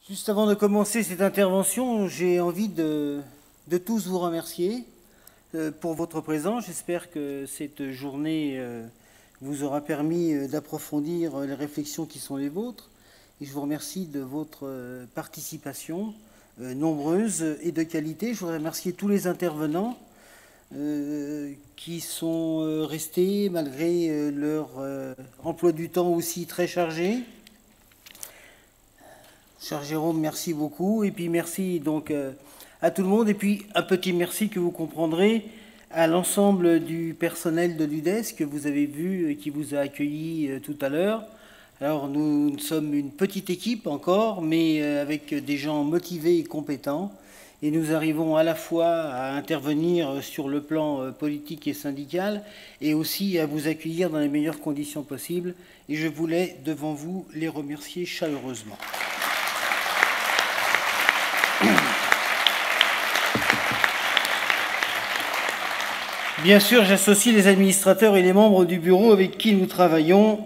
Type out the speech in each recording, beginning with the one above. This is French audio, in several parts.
Juste avant de commencer cette intervention, j'ai envie de tous vous remercier pour votre présence. J'espère que cette journée vous aura permis d'approfondir les réflexions qui sont les vôtres. Et je vous remercie de votre participation nombreuse et de qualité. Je voudrais remercier tous les intervenants qui sont restés malgré leur emploi du temps aussi très chargé. Cher Jérôme, merci beaucoup. Et puis merci donc à tout le monde. Et puis un petit merci que vous comprendrez à l'ensemble du personnel de l'UDES que vous avez vu et qui vous a accueilli tout à l'heure. Alors nous sommes une petite équipe encore, mais avec des gens motivés et compétents. Et nous arrivons à la fois à intervenir sur le plan politique et syndical et aussi à vous accueillir dans les meilleures conditions possibles. Et je voulais devant vous les remercier chaleureusement. Bien sûr, j'associe les administrateurs et les membres du bureau avec qui nous travaillons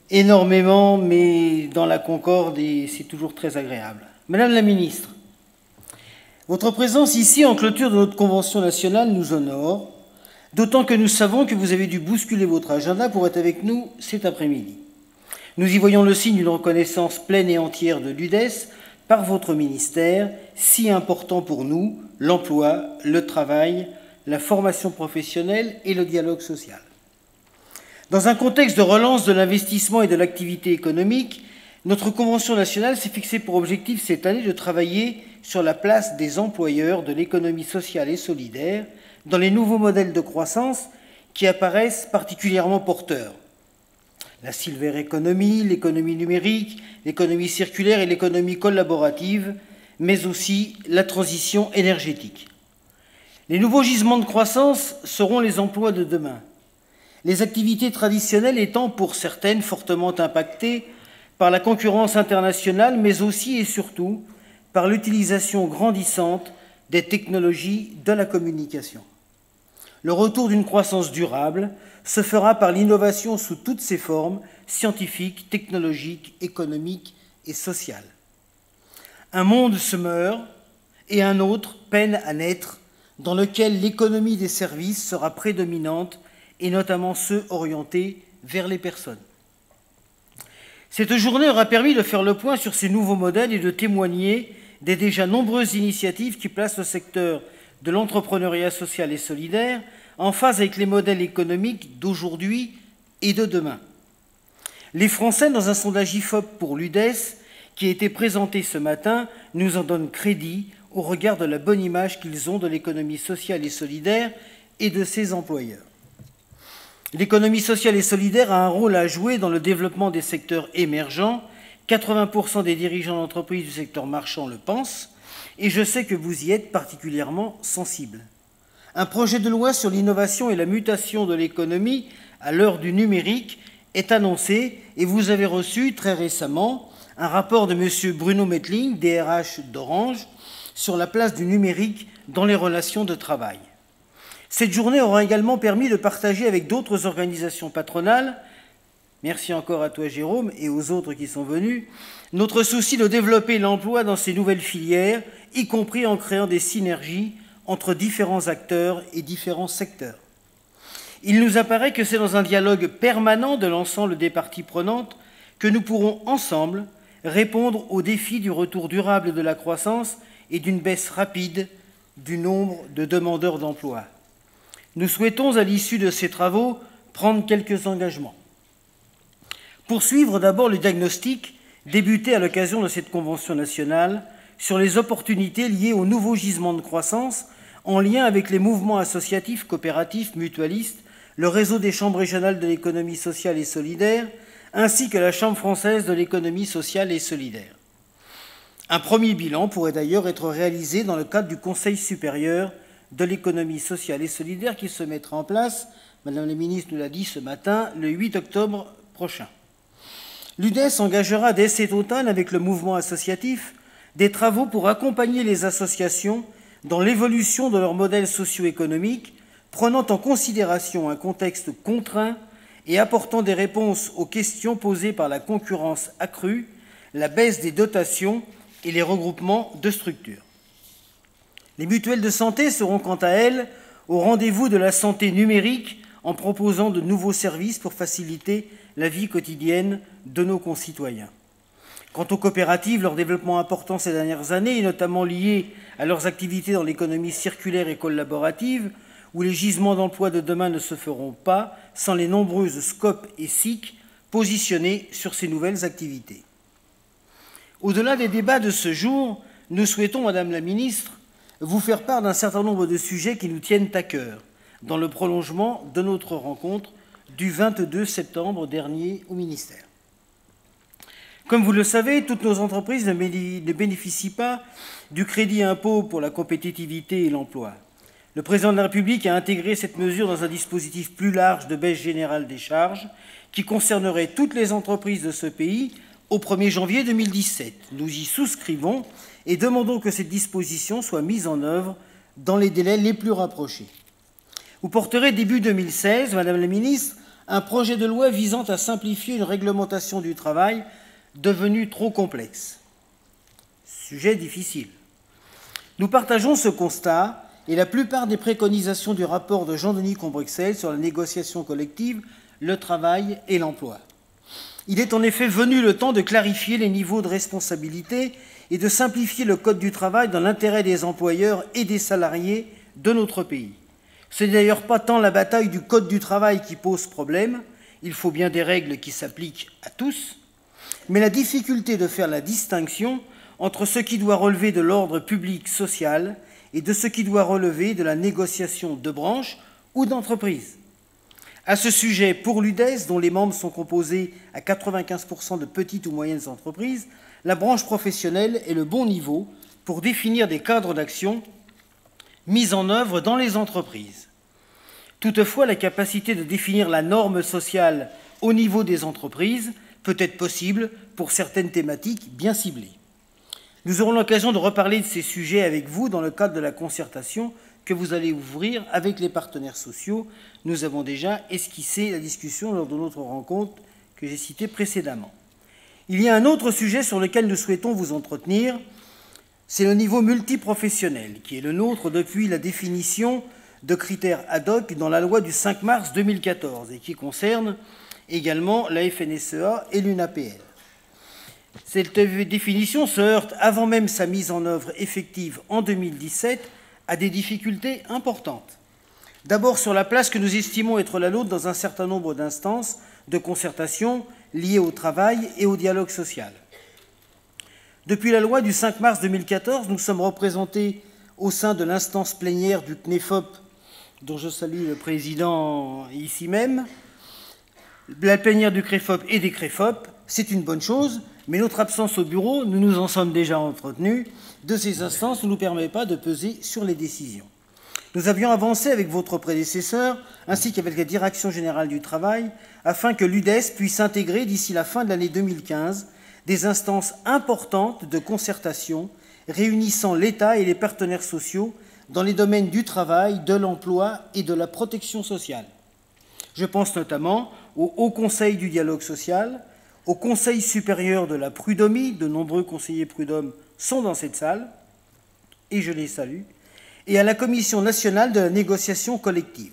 énormément, mais dans la concorde, et c'est toujours très agréable. Madame la ministre, votre présence ici en clôture de notre convention nationale nous honore, d'autant que nous savons que vous avez dû bousculer votre agenda pour être avec nous cet après-midi. Nous y voyons le signe d'une reconnaissance pleine et entière de l'UDES par votre ministère, si important pour nous, l'emploi, le travail, la formation professionnelle et le dialogue social. Dans un contexte de relance de l'investissement et de l'activité économique, notre Convention nationale s'est fixée pour objectif cette année de travailler sur la place des employeurs de l'économie sociale et solidaire dans les nouveaux modèles de croissance qui apparaissent particulièrement porteurs. La silver economy, l'économie numérique, l'économie circulaire et l'économie collaborative, mais aussi la transition énergétique. Les nouveaux gisements de croissance seront les emplois de demain, les activités traditionnelles étant pour certaines fortement impactées par la concurrence internationale, mais aussi et surtout par l'utilisation grandissante des technologies de la communication. Le retour d'une croissance durable se fera par l'innovation sous toutes ses formes, scientifiques, technologiques, économiques et sociales. Un monde se meurt et un autre peine à naître, dans lequel l'économie des services sera prédominante, et notamment ceux orientés vers les personnes. Cette journée aura permis de faire le point sur ces nouveaux modèles et de témoigner des déjà nombreuses initiatives qui placent le secteur de l'entrepreneuriat social et solidaire en phase avec les modèles économiques d'aujourd'hui et de demain. Les Français, dans un sondage IFOP pour l'UDES, qui a été présenté ce matin, nous en donnent crédit au regard de la bonne image qu'ils ont de l'économie sociale et solidaire et de ses employeurs. L'économie sociale et solidaire a un rôle à jouer dans le développement des secteurs émergents. 80% des dirigeants d'entreprises du secteur marchand le pensent, et je sais que vous y êtes particulièrement sensibles. Un projet de loi sur l'innovation et la mutation de l'économie à l'heure du numérique est annoncé, et vous avez reçu très récemment un rapport de M. Bruno Mettling, DRH d'Orange, sur la place du numérique dans les relations de travail. Cette journée aura également permis de partager avec d'autres organisations patronales, merci encore à toi Jérôme et aux autres qui sont venus, notre souci de développer l'emploi dans ces nouvelles filières, y compris en créant des synergies entre différents acteurs et différents secteurs. Il nous apparaît que c'est dans un dialogue permanent de l'ensemble des parties prenantes que nous pourrons ensemble répondre aux défis du retour durable de la croissance et d'une baisse rapide du nombre de demandeurs d'emploi. Nous souhaitons, à l'issue de ces travaux, prendre quelques engagements. Poursuivre d'abord le diagnostic débuté à l'occasion de cette Convention nationale sur les opportunités liées aux nouveaux gisements de croissance en lien avec les mouvements associatifs, coopératifs, mutualistes, le réseau des chambres régionales de l'économie sociale et solidaire, ainsi que la Chambre française de l'économie sociale et solidaire. Un premier bilan pourrait d'ailleurs être réalisé dans le cadre du Conseil supérieur de l'économie sociale et solidaire qui se mettra en place, Madame la ministre nous l'a dit ce matin, le 8 octobre prochain. L'UDES engagera dès cet automne avec le mouvement associatif des travaux pour accompagner les associations dans l'évolution de leur modèle socio-économique, prenant en considération un contexte contraint et apportant des réponses aux questions posées par la concurrence accrue, la baisse des dotations et les regroupements de structures. Les mutuelles de santé seront quant à elles au rendez-vous de la santé numérique en proposant de nouveaux services pour faciliter la vie quotidienne de nos concitoyens. Quant aux coopératives, leur développement important ces dernières années est notamment lié à leurs activités dans l'économie circulaire et collaborative, où les gisements d'emploi de demain ne se feront pas sans les nombreuses SCOP et SIC positionnés sur ces nouvelles activités. Au-delà des débats de ce jour, nous souhaitons, Madame la Ministre, vous faire part d'un certain nombre de sujets qui nous tiennent à cœur, dans le prolongement de notre rencontre du 22 septembre dernier au ministère. Comme vous le savez, toutes nos entreprises ne bénéficient pas du crédit impôt pour la compétitivité et l'emploi. Le Président de la République a intégré cette mesure dans un dispositif plus large de baisse générale des charges qui concernerait toutes les entreprises de ce pays au 1er janvier 2017. Nous y souscrivons et demandons que cette disposition soit mise en œuvre dans les délais les plus rapprochés. Vous porterez début 2016, Madame la Ministre, un projet de loi visant à simplifier une réglementation du travail devenue trop complexe. Sujet difficile. Nous partageons ce constat et la plupart des préconisations du rapport de Jean-Denis Combrexel sur la négociation collective, le travail et l'emploi. Il est en effet venu le temps de clarifier les niveaux de responsabilité et de simplifier le Code du travail dans l'intérêt des employeurs et des salariés de notre pays. Ce n'est d'ailleurs pas tant la bataille du Code du travail qui pose problème, il faut bien des règles qui s'appliquent à tous, mais la difficulté de faire la distinction entre ce qui doit relever de l'ordre public social et de ce qui doit relever de la négociation de branche ou d'entreprise. À ce sujet, pour l'UDES, dont les membres sont composés à 95% de petites ou moyennes entreprises, la branche professionnelle est le bon niveau pour définir des cadres d'action mis en œuvre dans les entreprises. Toutefois, la capacité de définir la norme sociale au niveau des entreprises peut être possible pour certaines thématiques bien ciblées. Nous aurons l'occasion de reparler de ces sujets avec vous dans le cadre de la concertation que vous allez ouvrir avec les partenaires sociaux. Nous avons déjà esquissé la discussion lors de notre rencontre que j'ai citée précédemment. Il y a un autre sujet sur lequel nous souhaitons vous entretenir, c'est le niveau multiprofessionnel, qui est le nôtre depuis la définition de critères ad hoc dans la loi du 5 mars 2014 et qui concerne également la FNSEA et l'UNAPL. Cette définition se heurte, avant même sa mise en œuvre effective en 2017, à des difficultés importantes. D'abord sur la place que nous estimons être la nôtre dans un certain nombre d'instances de concertation liées au travail et au dialogue social. Depuis la loi du 5 mars 2014, nous sommes représentés au sein de l'instance plénière du CNEFOP, dont je salue le président ici même, la plénière du CREFOP et des CREFOP, c'est une bonne chose, mais notre absence au bureau, nous nous en sommes déjà entretenus, de ces instances ne nous permet pas de peser sur les décisions. Nous avions avancé avec votre prédécesseur, ainsi qu'avec la Direction générale du travail, afin que l'UDES puisse intégrer d'ici la fin de l'année 2015 des instances importantes de concertation réunissant l'État et les partenaires sociaux dans les domaines du travail, de l'emploi et de la protection sociale. Je pense notamment au Haut Conseil du dialogue social, au Conseil supérieur de la prud'homie, de nombreux conseillers prud'hommes sont dans cette salle, et je les salue, et à la Commission nationale de la négociation collective.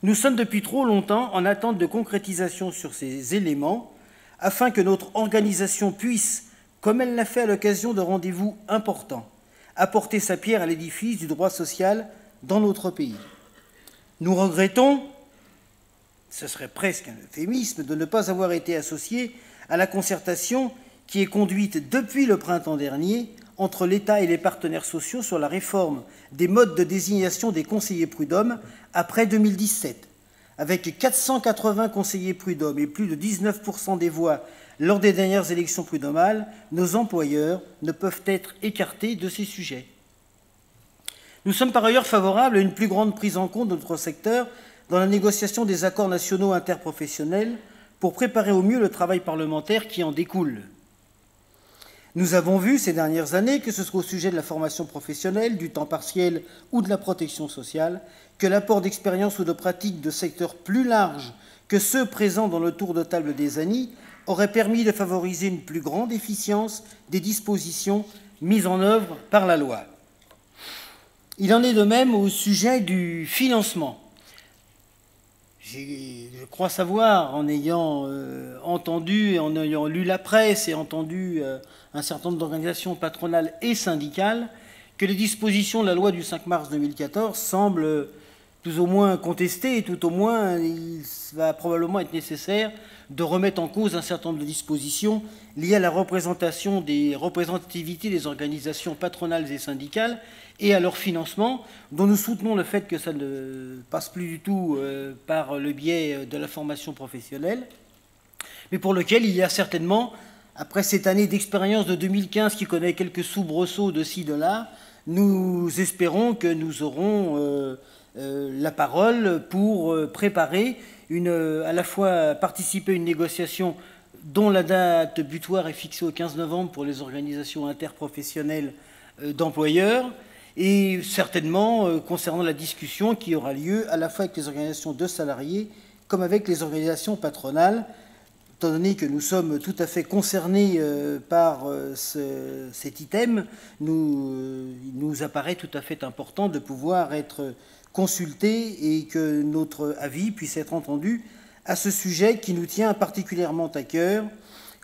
Nous sommes depuis trop longtemps en attente de concrétisation sur ces éléments, afin que notre organisation puisse, comme elle l'a fait à l'occasion de rendez-vous importants, apporter sa pierre à l'édifice du droit social dans notre pays. Nous regrettons, ce serait presque un euphémisme, de ne pas avoir été associés à la concertation qui est conduite depuis le printemps dernier entre l'État et les partenaires sociaux sur la réforme des modes de désignation des conseillers prud'hommes après 2017. Avec 480 conseillers prud'hommes et plus de 19% des voix lors des dernières élections prud'homales, nos employeurs ne peuvent être écartés de ces sujets. Nous sommes par ailleurs favorables à une plus grande prise en compte de notre secteur dans la négociation des accords nationaux interprofessionnels pour préparer au mieux le travail parlementaire qui en découle. Nous avons vu ces dernières années, que ce soit au sujet de la formation professionnelle, du temps partiel ou de la protection sociale, que l'apport d'expérience ou de pratiques de secteurs plus larges que ceux présents dans le tour de table des ANI aurait permis de favoriser une plus grande efficience des dispositions mises en œuvre par la loi. Il en est de même au sujet du financement. Je crois savoir, en ayant entendu, en ayant lu la presse et entendu un certain nombre d'organisations patronales et syndicales, que les dispositions de la loi du 5 mars 2014 semblent plus ou moins contestées, et tout au moins il va probablement être nécessaire de remettre en cause un certain nombre de dispositions liées à la représentation des représentativités des organisations patronales et syndicales et à leur financement, dont nous soutenons le fait que ça ne passe plus du tout par le biais de la formation professionnelle, mais pour lequel il y a certainement, après cette année d'expérience de 2015 qui connaît quelques soubresauts de ci, de là, nous espérons que nous aurons la parole pour préparer à la fois participer à une négociation dont la date butoir est fixée au 15 novembre pour les organisations interprofessionnelles d'employeurs, et certainement concernant la discussion qui aura lieu à la fois avec les organisations de salariés comme avec les organisations patronales, étant donné que nous sommes tout à fait concernés par cet item, il nous apparaît tout à fait important de pouvoir être consultés et que notre avis puisse être entendu à ce sujet qui nous tient particulièrement à cœur,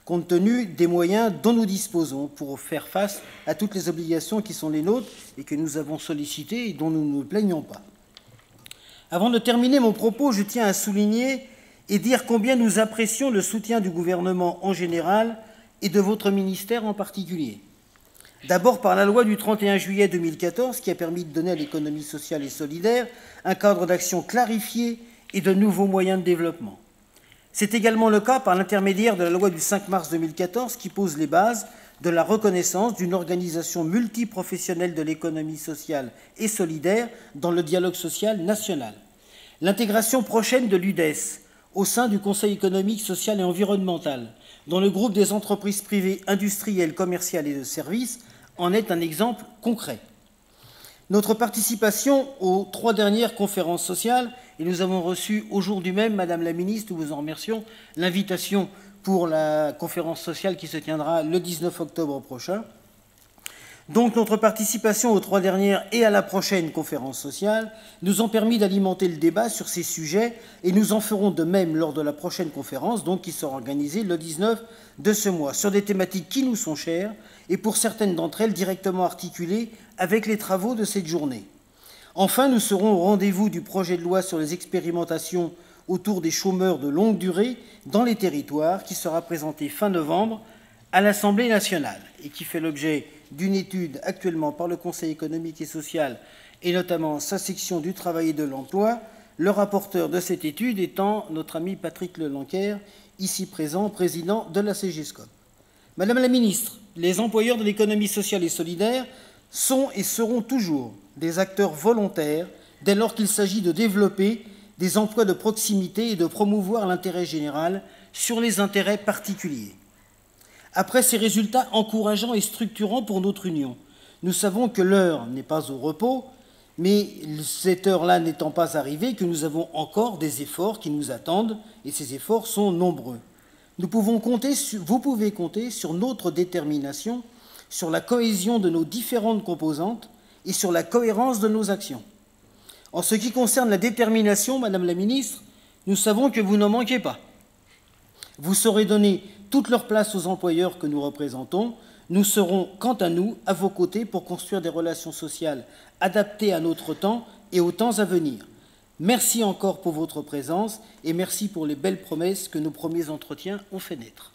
compte tenu des moyens dont nous disposons pour faire face à toutes les obligations qui sont les nôtres et que nous avons sollicitées et dont nous ne nous plaignons pas. Avant de terminer mon propos, je tiens à souligner et dire combien nous apprécions le soutien du gouvernement en général et de votre ministère en particulier. D'abord par la loi du 31 juillet 2014 qui a permis de donner à l'économie sociale et solidaire un cadre d'action clarifié et de nouveaux moyens de développement. C'est également le cas par l'intermédiaire de la loi du 5 mars 2014 qui pose les bases de la reconnaissance d'une organisation multiprofessionnelle de l'économie sociale et solidaire dans le dialogue social national. L'intégration prochaine de l'UDES au sein du Conseil économique, social et environnemental, dont le groupe des entreprises privées industrielles, commerciales et de services en est un exemple concret. Notre participation aux 3 dernières conférences sociales, et nous avons reçu aujourd'hui même, Madame la Ministre, nous vous en remercions, l'invitation pour la conférence sociale qui se tiendra le 19 octobre prochain. Donc notre participation aux 3 dernières et à la prochaine conférence sociale nous ont permis d'alimenter le débat sur ces sujets et nous en ferons de même lors de la prochaine conférence, donc qui sera organisée le 19 de ce mois, sur des thématiques qui nous sont chères et pour certaines d'entre elles directement articulées avec les travaux de cette journée. Enfin, nous serons au rendez-vous du projet de loi sur les expérimentations autour des chômeurs de longue durée dans les territoires qui sera présenté fin novembre à l'Assemblée nationale et qui fait l'objet d'une étude actuellement par le Conseil économique et social et notamment sa section du travail et de l'emploi, le rapporteur de cette étude étant notre ami Patrick Lelanquer, ici présent, président de la CGSCOP. Madame la Ministre, les employeurs de l'économie sociale et solidaire sont et seront toujours des acteurs volontaires dès lors qu'il s'agit de développer des emplois de proximité et de promouvoir l'intérêt général sur les intérêts particuliers. Après ces résultats encourageants et structurants pour notre Union, nous savons que l'heure n'est pas au repos, mais cette heure-là n'étant pas arrivée, que nous avons encore des efforts qui nous attendent, et ces efforts sont nombreux. Vous pouvez compter sur notre détermination, sur la cohésion de nos différentes composantes et sur la cohérence de nos actions. En ce qui concerne la détermination, Madame la Ministre, nous savons que vous n'en manquez pas. Vous saurez donner toute leur place aux employeurs que nous représentons. Nous serons, quant à nous, à vos côtés pour construire des relations sociales adaptées à notre temps et aux temps à venir. Merci encore pour votre présence et merci pour les belles promesses que nos premiers entretiens ont fait naître.